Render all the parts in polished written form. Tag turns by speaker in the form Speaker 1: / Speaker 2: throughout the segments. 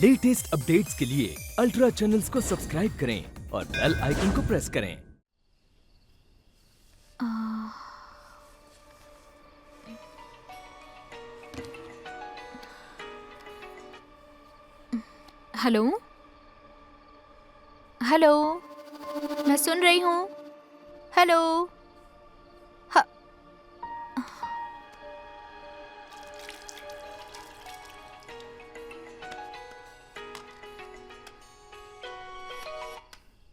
Speaker 1: Latest updates के लिए ultra channels को सब्सक्राइब करें और बेल आइकन को प्रेस करें।
Speaker 2: हेलो हेलो, मैं सुन रही हूँ। हेलो।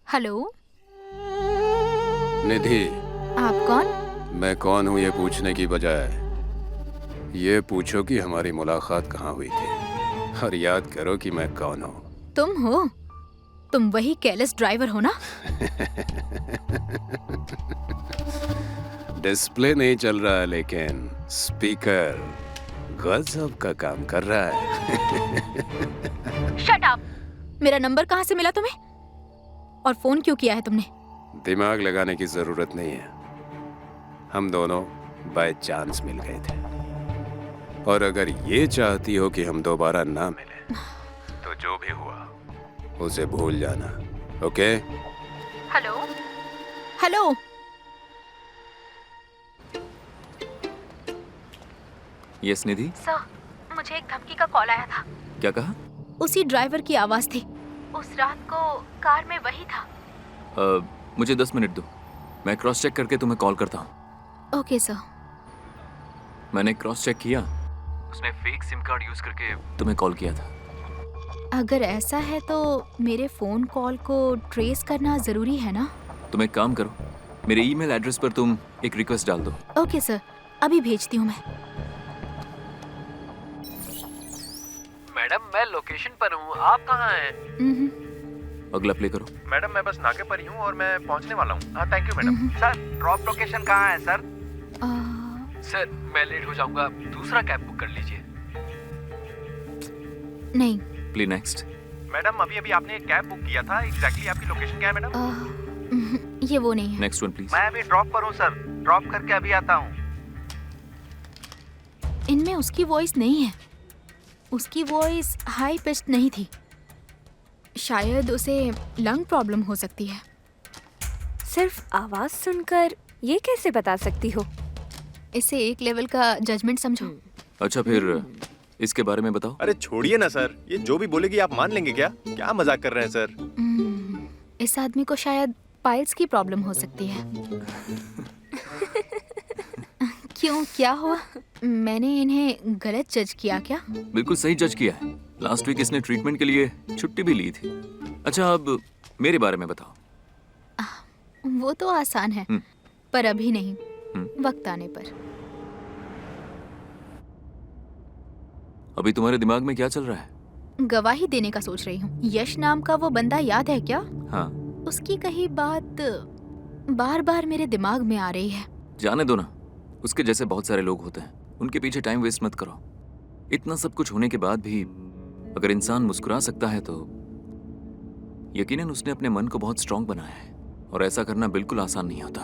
Speaker 2: हेलो।
Speaker 3: निधि,
Speaker 2: आप कौन?
Speaker 3: मैं कौन हूँ ये पूछने की बजाय ये पूछो कि हमारी मुलाकात कहाँ हुई थी और याद करो कि मैं कौन हूँ।
Speaker 2: तुम हो? तुम वही केयरलेस ड्राइवर हो ना?
Speaker 3: डिस्प्ले नहीं चल रहा है लेकिन स्पीकर गजब का काम कर रहा है।
Speaker 2: Shut up! मेरा नंबर कहाँ से मिला तुम्हें? और फोन क्यों किया है तुमने?
Speaker 3: दिमाग लगाने की जरूरत नहीं है। हम दोनों बाय चांस मिल गए थे और अगर ये चाहती हो कि हम दोबारा ना मिले तो जो भी हुआ उसे भूल जाना, ओके?
Speaker 2: Hello hello.
Speaker 4: यस निधि।
Speaker 2: सर, मुझे एक धमकी का कॉल आया था।
Speaker 4: क्या कहा?
Speaker 2: उसी ड्राइवर की आवाज थी। उस रात को कार में वही था।
Speaker 4: मुझे 10 मिनट दो, मैं क्रॉस चेक करके तुम्हें कॉल करता हूँ।
Speaker 2: Okay sir.
Speaker 4: मैंने क्रॉस चेक किया, उसने फेक सिम कार्ड यूज करके तुम्हें कॉल किया था।
Speaker 2: अगर ऐसा है तो मेरे फोन कॉल को ट्रेस करना जरूरी है ना?
Speaker 4: तुम एक काम करो, मेरे ईमेल एड्रेस पर तुम एक रिक्वेस्ट डाल दो।
Speaker 2: ओके सर, अभी भेजती हूँ मैं।
Speaker 5: मैडम, मैं लोकेशन पर हूँ, आप कहाँ हैं?
Speaker 4: अगला प्ले करो।
Speaker 5: मैडम, मैं बस नाके पर ही हूँ और मैं पहुँचने वाला हूँ। हाँ, thank you madam. Sir, drop location कहाँ है सर? सर, मैं लेट हो जाऊंगा, दूसरा कैब बुक कर लीजिए।
Speaker 2: नहीं।
Speaker 4: Play next.
Speaker 5: मैडम, अभी आपने एक कैब बुक किया था, एग्जैक्टली आपकी लोकेशन क्या है मैडम?
Speaker 2: ये वो नहीं है।
Speaker 4: Next one please.
Speaker 5: मैं अभी ड्रॉप पर हूँ सर, ड्रॉप करके अभी आता हूँ।
Speaker 2: इनमें उसकी वॉइस नहीं है। उसकी वॉइस हाई पिच्ड नहीं थी। शायद उसे लंग प्रॉब्लम हो सकती है।
Speaker 6: सिर्फ आवाज सुनकर ये कैसे बता सकती हो?
Speaker 2: इसे एक लेवल का जजमेंट समझो।
Speaker 4: अच्छा, फिर इसके बारे में बताओ।
Speaker 5: अरे छोड़िए ना सर, ये जो भी बोलेगी आप मान लेंगे क्या? क्या मजाक कर रहे हैं सर?
Speaker 2: इस आदमी को शायद पाइल्स की प्रॉब्लम हो सकती है। क्यों, क्या हुआ? मैंने इन्हें गलत जज किया क्या?
Speaker 4: बिल्कुल सही जज किया है। लास्ट वीक इसने ट्रीटमेंट के लिए छुट्टी भी ली थी। अच्छा, अब मेरे बारे में बताओ।
Speaker 2: वो तो आसान है, पर अभी नहीं, वक्त आने पर।
Speaker 4: अभी तुम्हारे दिमाग में क्या चल रहा है?
Speaker 2: गवाही देने का सोच रही हूँ। यश नाम का वो बंदा याद है क्या?
Speaker 4: हाँ।
Speaker 2: उसकी कही बात बार बार मेरे दिमाग में आ रही है।
Speaker 4: जाने दो ना, उसके जैसे बहुत सारे लोग होते हैं, उनके पीछे टाइम वेस्ट मत करो। इतना सब कुछ होने के बाद भी अगर इंसान मुस्कुरा सकता है तो यकीनन उसने अपने मन को बहुत स्ट्रांग बनाया है, और ऐसा करना बिल्कुल आसान नहीं होता।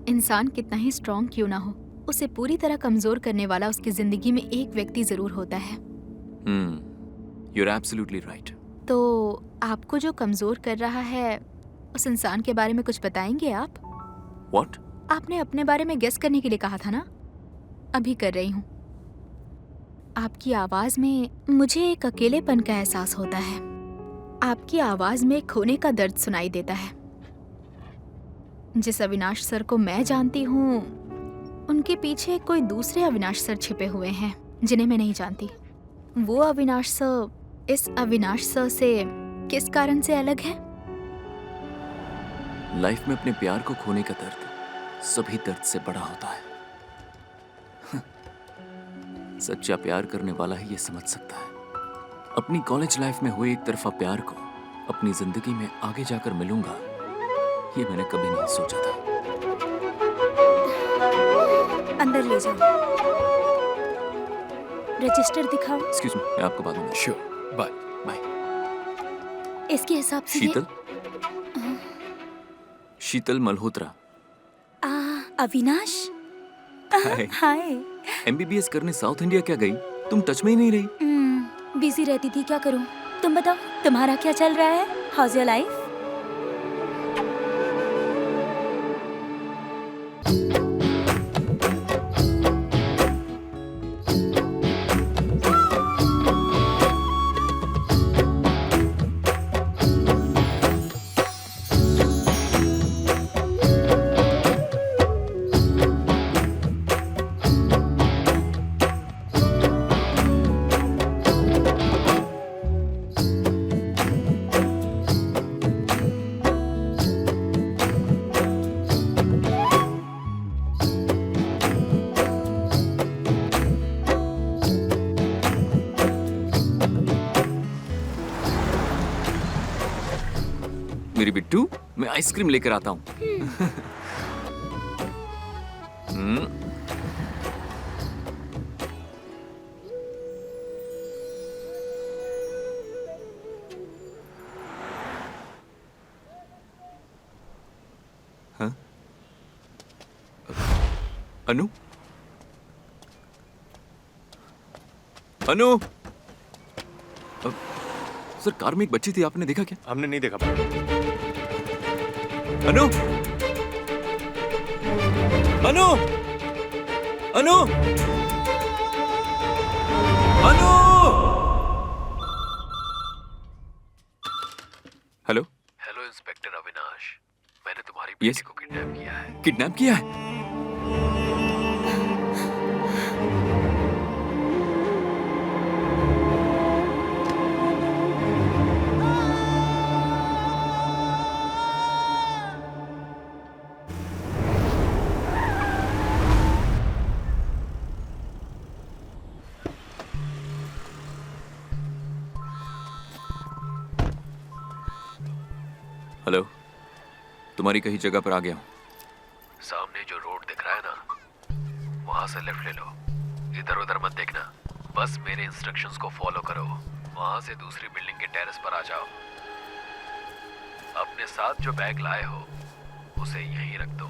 Speaker 2: इंसान कितना ही स्ट्रांग क्यों ना हो, उसे पूरी तरह कमजोर करने वाला उसकी जिंदगी में एक व्यक्ति जरूर होता है।
Speaker 4: You're absolutely right.
Speaker 2: तो आपको जो कमजोर कर रहा है, उस इंसान के बारे में कुछ बताएंगे आप?
Speaker 4: What?
Speaker 2: आपने अपने बारे में गेस करने के लिए कहा था ना? अभी कर रही हूँ। आपकी आवाज में मुझे एक अकेलेपन का एहसास होता है। आपकी आवाज में खोने का दर्द सुनाई देता है। जिस अविनाश सर को मैं जानती हूँ, उनके पीछे कोई दूसरे अविनाश सर छिपे हुए हैं जिन्हें मैं नहीं जानती। वो अविनाश सर इस अविनाश सर से किस कारण से अलग है?
Speaker 4: लाइफ में अपने प्यार को खोने का दर्द सभी दर्द से बड़ा होता है। सच्चा प्यार करने वाला ही ये समझ सकता है। अपनी कॉलेज लाइफ में हुए एक तरफा प्यार को अपनी जिंदगी में आगे जाकर मिलूंगा, ये मैंने कभी नहीं सोचा था।
Speaker 6: अंदर ले जाओ। रजिस्टर दिखाओ।
Speaker 4: एक्सक्यूज मी, मैं आपको बाद में।
Speaker 3: Sure, bye
Speaker 6: bye. इसके हिसाब से
Speaker 4: शीतल? शीतल मल्होत्रा।
Speaker 6: अविनाश। हाय।
Speaker 4: MBBS करने साउथ इंडिया क्या गई? तुम टच में ही नहीं रही।
Speaker 6: बिजी रहती थी, क्या करूं? तुम बताओ, तुम्हारा क्या चल रहा है? House your life?
Speaker 4: मेरी बिट्टू, मैं आइसक्रीम लेकर आता हूँ। हाँ? अनु? अनु? सर, कार में एक बच्ची थी, आपने देखा क्या?
Speaker 3: हमने नहीं देखा भाई।
Speaker 4: अनु? अनु? अनु? अनु? हेलो?
Speaker 5: हेलो इंस्पेक्टर अविनाश, मैंने तुम्हारी
Speaker 4: Yes?
Speaker 5: बेटी को किडनैप किया है।
Speaker 4: किडनैप किया है? हेलो, तुम्हारी कहीं जगह पर आ गया हूँ।
Speaker 5: सामने जो रोड दिख रहा है ना, वहां से लेफ्ट ले लो। इधर उधर मत देखना, बस मेरे इंस्ट्रक्शंस को फॉलो करो। वहां से दूसरी बिल्डिंग के टेरेस पर आ जाओ। अपने साथ जो बैग लाए हो उसे यहीं रख दो।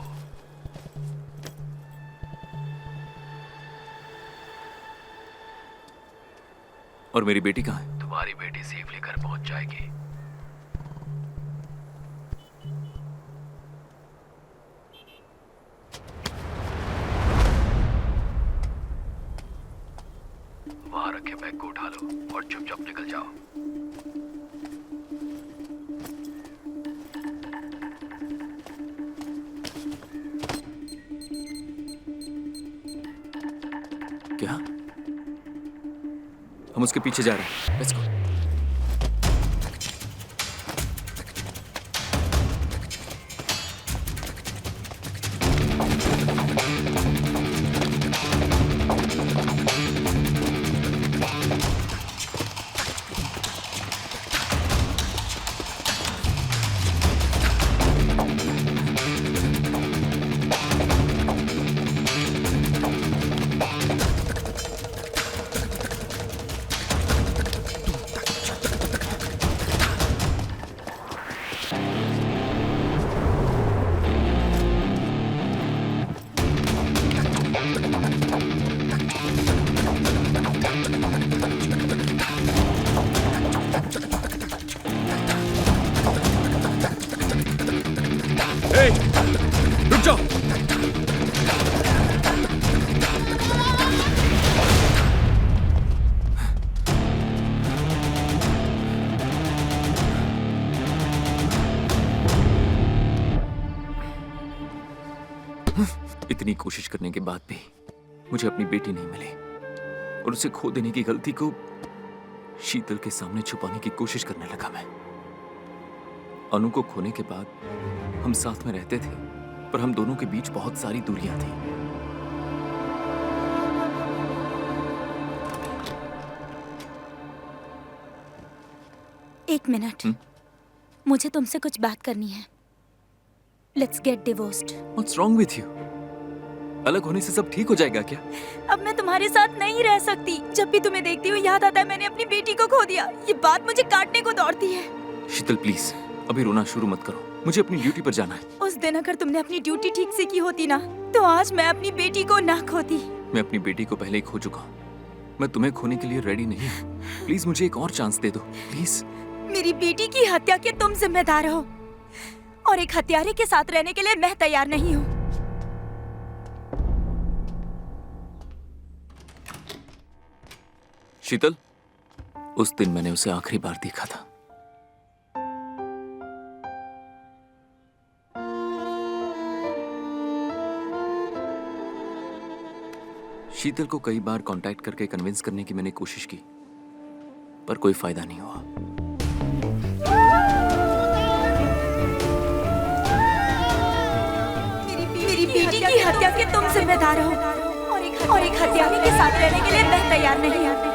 Speaker 4: और मेरी बेटी कहाँ है?
Speaker 5: तुम्हारी बेटी सेफली घर पहुंच जाएगी। वहां रखे बैग को उठा लो और चुपचाप निकल जाओ।
Speaker 4: क्या? हम उसके पीछे जा रहे हैं। Let's go. रुक जाओ। इतनी कोशिश करने के बाद भी मुझे अपनी बेटी नहीं मिली और उसे खो देने की गलती को शीतल के सामने छुपाने की कोशिश करने लगा मैं। अनु को खोने के बाद हम साथ में रहते थे, पर हम दोनों के बीच बहुत सारी दूरियां थी।
Speaker 6: एक मिनट, मुझे तुमसे कुछ बात करनी है। Let's get divorced.
Speaker 4: What's wrong with you? अलग होने से सब ठीक हो जाएगा क्या?
Speaker 6: अब मैं तुम्हारे साथ नहीं रह सकती। जब भी तुम्हें देखती हूँ याद आता है मैंने अपनी बेटी को खो दिया। ये बात मुझे काटने को दौड़ती है।
Speaker 4: शीतल प्लीज, अभी रोना शुरू मत करो। मुझे अपनी ड्यूटी पर जाना है।
Speaker 6: उस दिन अगर तुमने अपनी ड्यूटी ठीक से की होती ना, तो आज मैं अपनी बेटी को ना खोती।
Speaker 4: मैं अपनी बेटी को पहले ही खो चुका हूँ। मैं तुम्हें खोने के लिए रेडी नहीं हूँ। प्लीज मुझे एक और चांस दे दो, प्लीज।
Speaker 6: मेरी बेटी की हत्या के तुम जिम्मेदार हो और एक हत्यारे के साथ रहने के लिए मैं तैयार नहीं हूँ।
Speaker 4: शीतल, उस दिन मैंने उसे आखिरी बार देखा था। शीतल को कई बार कांटेक्ट करके कन्विंस करने की मैंने कोशिश की, पर कोई फायदा नहीं हुआ।
Speaker 6: मेरी बेटी की हत्या के तुम जिम्मेदार हो और एक हत्यारे के साथ रहने के लिए मैं तैयार नहीं हूँ।